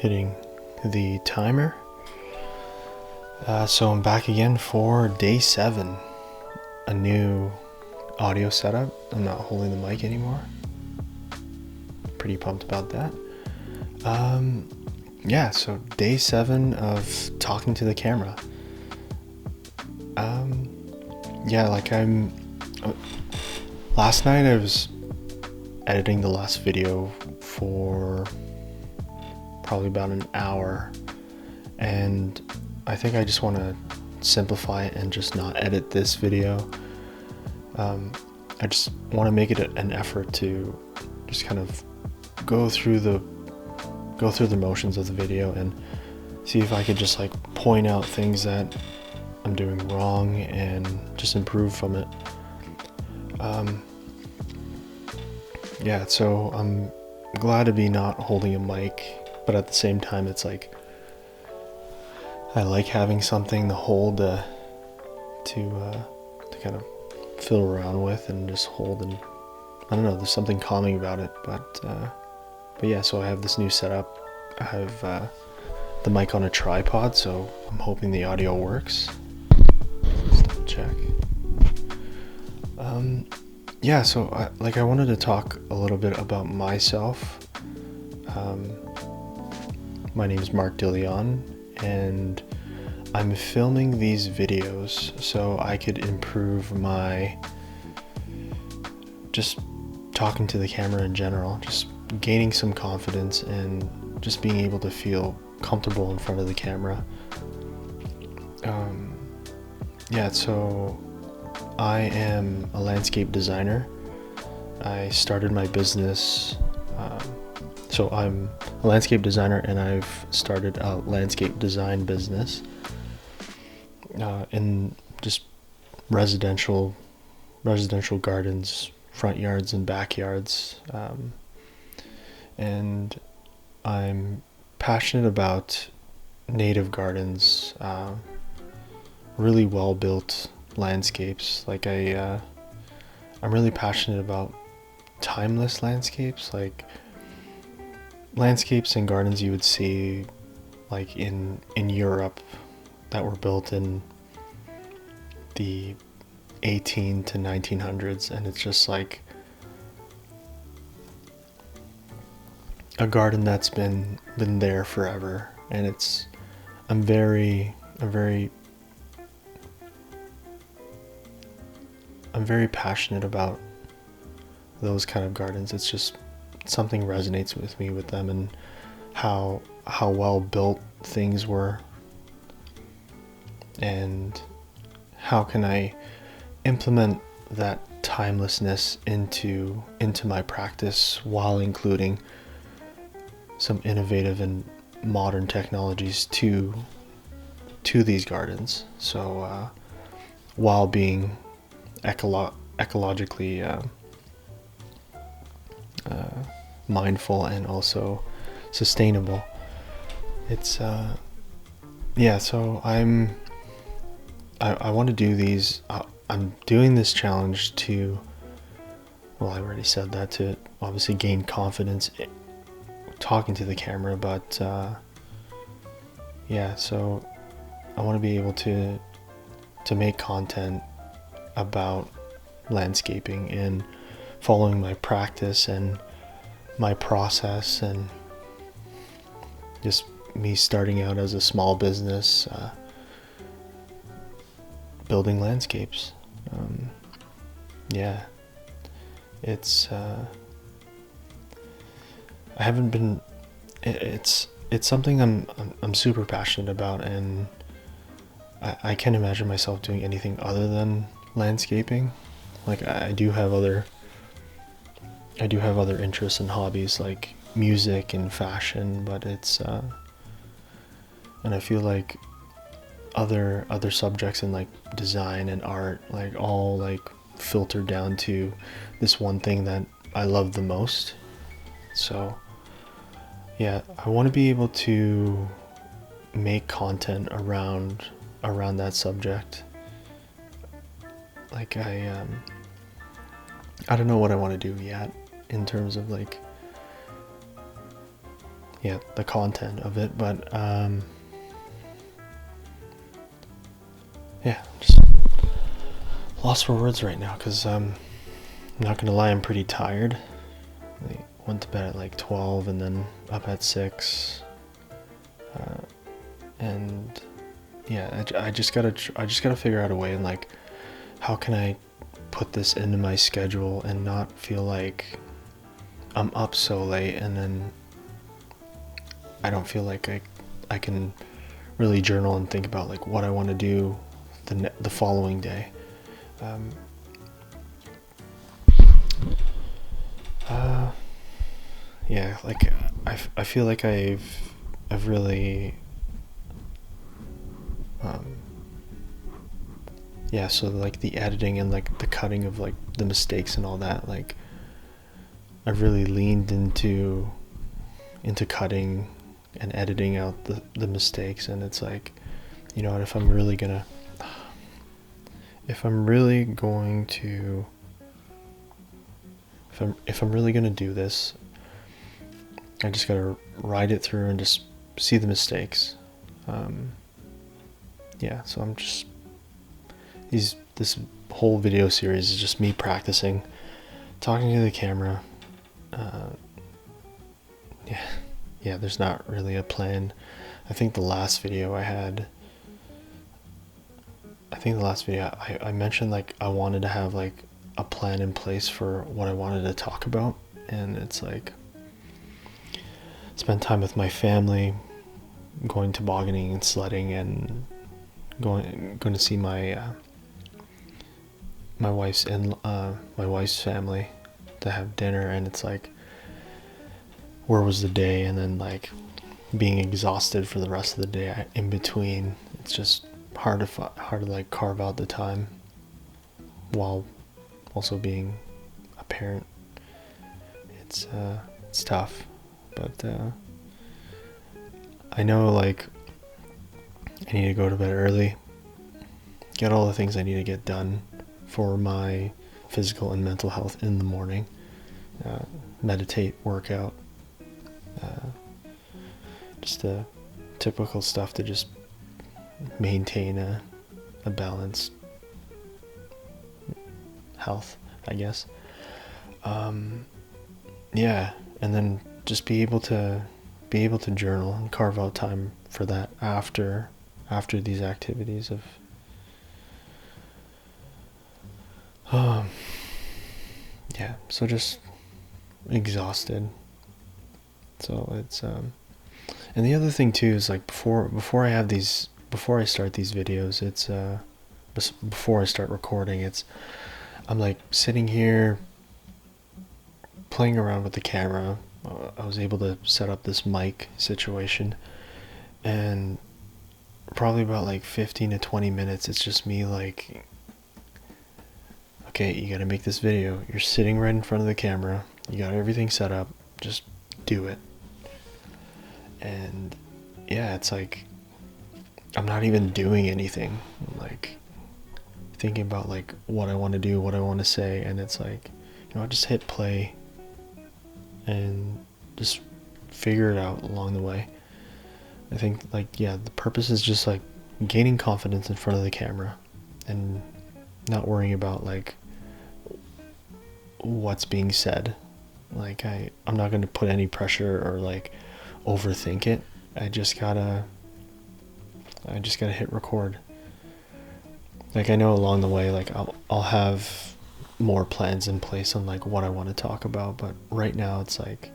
hitting the timer. So I'm back again for day 7. A new audio setup. I'm not holding the mic anymore. Pretty pumped about that. So day 7 of talking to the camera. Last night I was editing the last video for probably about an hour, and I think I just want to simplify it and just not edit this video. I just want to make it an effort to just kind of go through the motions of the video and see if I could just like point out things that I'm doing wrong and just improve from it. So I'm glad to be not holding a mic, but at the same time it's like I like having something to hold to kind of fiddle around with and just hold, and I don't know, there's something calming about it. But so I have this new setup. I have the mic on a tripod, so I'm hoping the audio works. Let's double check. I wanted to talk a little bit about myself. My name is Mark DeLeon, and I'm filming these videos so I could improve my just talking to the camera in general, just gaining some confidence and just being able to feel comfortable in front of the camera. So I am a landscape designer. I started my business, so I'm a landscape designer and I've started a landscape design business in just residential gardens, front yards and backyards, and I'm passionate about native gardens, really well built landscapes. I'm really passionate about timeless landscapes, like landscapes and gardens you would see like in Europe that were built in the 18 to 1900s, and it's just like a garden that's been there forever. And I'm very passionate about those kind of gardens. It's just something resonates with me with them, and how well built things were, and how can I implement that timelessness into my practice while including some innovative and modern technologies to these gardens. So while being ecologically mindful and also sustainable. So I want to do these. I'm doing this challenge to, well, I already said that, to obviously gain confidence talking to the camera, but so I want to be able to make content about landscaping and following my practice and my process, and just me starting out as a small business, building landscapes. I haven't been. It's something I'm super passionate about, and I can't imagine myself doing anything other than landscaping. Like I do have other interests and hobbies like music and fashion, but and I feel like other subjects in like design and art like all like filter down to this one thing that I love the most. So I want to be able to make content around that subject. Like I don't know what I want to do yet in terms of like yeah, the content of it. But yeah, just lost for words right now, because I'm not gonna lie, I'm pretty tired. I went to bed at like 12 and then up at 6, and yeah, I just gotta figure out a way, and like, how can I put this into my schedule and not feel like I'm up so late and then I don't feel like I can really journal and think about like what I want to do the following day. Yeah, like I feel like I've really yeah, so like the editing and like the cutting of like the mistakes and all that, like I've really leaned into cutting and editing out the mistakes. And it's like, you know what, if I'm really going to if I'm really gonna do this, I just gotta ride it through and just see the mistakes. Yeah, so I'm just this whole video series is just me practicing talking to the camera. Yeah, there's not really a plan. I think the last video I mentioned like I wanted to have like a plan in place for what I wanted to talk about, and it's like spend time with my family, going tobogganing and sledding, and going to see my wife's family to have dinner. And it's like, where was the day? And then like being exhausted for the rest of the day in between. It's just hard to like carve out the time while also being a parent. It's tough, but I know like I need to go to bed early, get all the things I need to get done for my physical and mental health in the morning, meditate, workout, just the typical stuff to just maintain a balanced health, I guess. Yeah, and then just be able to journal and carve out time for that after these activities of yeah, so just exhausted. So it's and the other thing too is like before I start these videos, it's before I start recording, I'm like sitting here playing around with the camera. I was able to set up this mic situation, and probably about like 15 to 20 minutes it's just me like, okay, you gotta make this video. You're sitting right in front of the camera, you got everything set up, just do it. And yeah, it's like I'm not even doing anything. I'm like thinking about like what I want to do, what I want to say, and it's like, you know, I just hit play and just figure it out along the way. I think like, yeah, the purpose is just like gaining confidence in front of the camera and not worrying about like what's being said. Like I'm not going to put any pressure or like overthink it. I just gotta hit record. Like I know along the way like I'll have more plans in place on like what I want to talk about, but right now it's like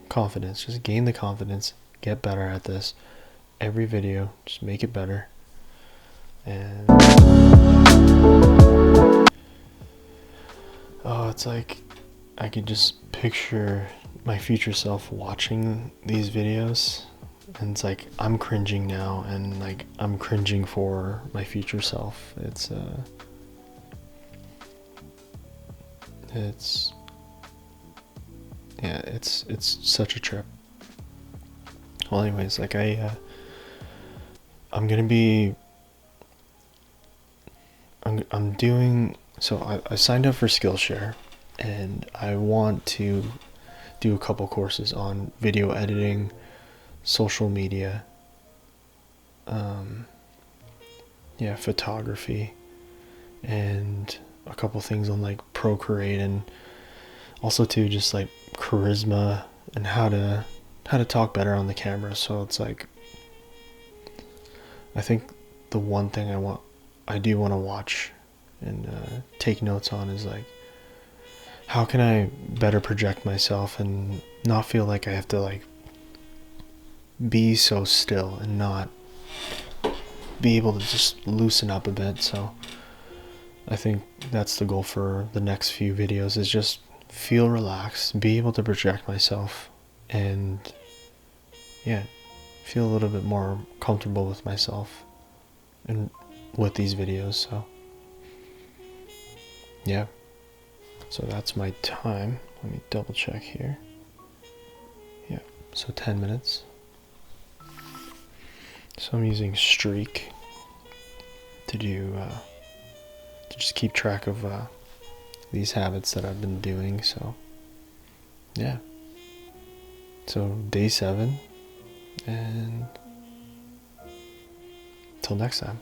confidence. Just gain the confidence, get better at this. Every video, just make it better. And oh, it's like I could just picture my future self watching these videos, and it's like I'm cringing now, and like I'm cringing for my future self. It's such a trip. Well, anyways, like I'm gonna be I'm doing, so I signed up for Skillshare, and I want to do a couple courses on video editing, social media, photography, and a couple things on like Procreate, and also too just like charisma and how to talk better on the camera. So it's like, I think the one thing I do want to watch and take notes on is like, how can I better project myself and not feel like I have to like be so still and not be able to just loosen up a bit. So I think that's the goal for the next few videos, is just feel relaxed, be able to project myself, and feel a little bit more comfortable with myself and with these videos. So yeah, so that's my time. Let me double check here. Yeah, so 10 minutes. So I'm using Streak to do to just keep track of these habits that I've been doing. So yeah, so day 7, and till next time.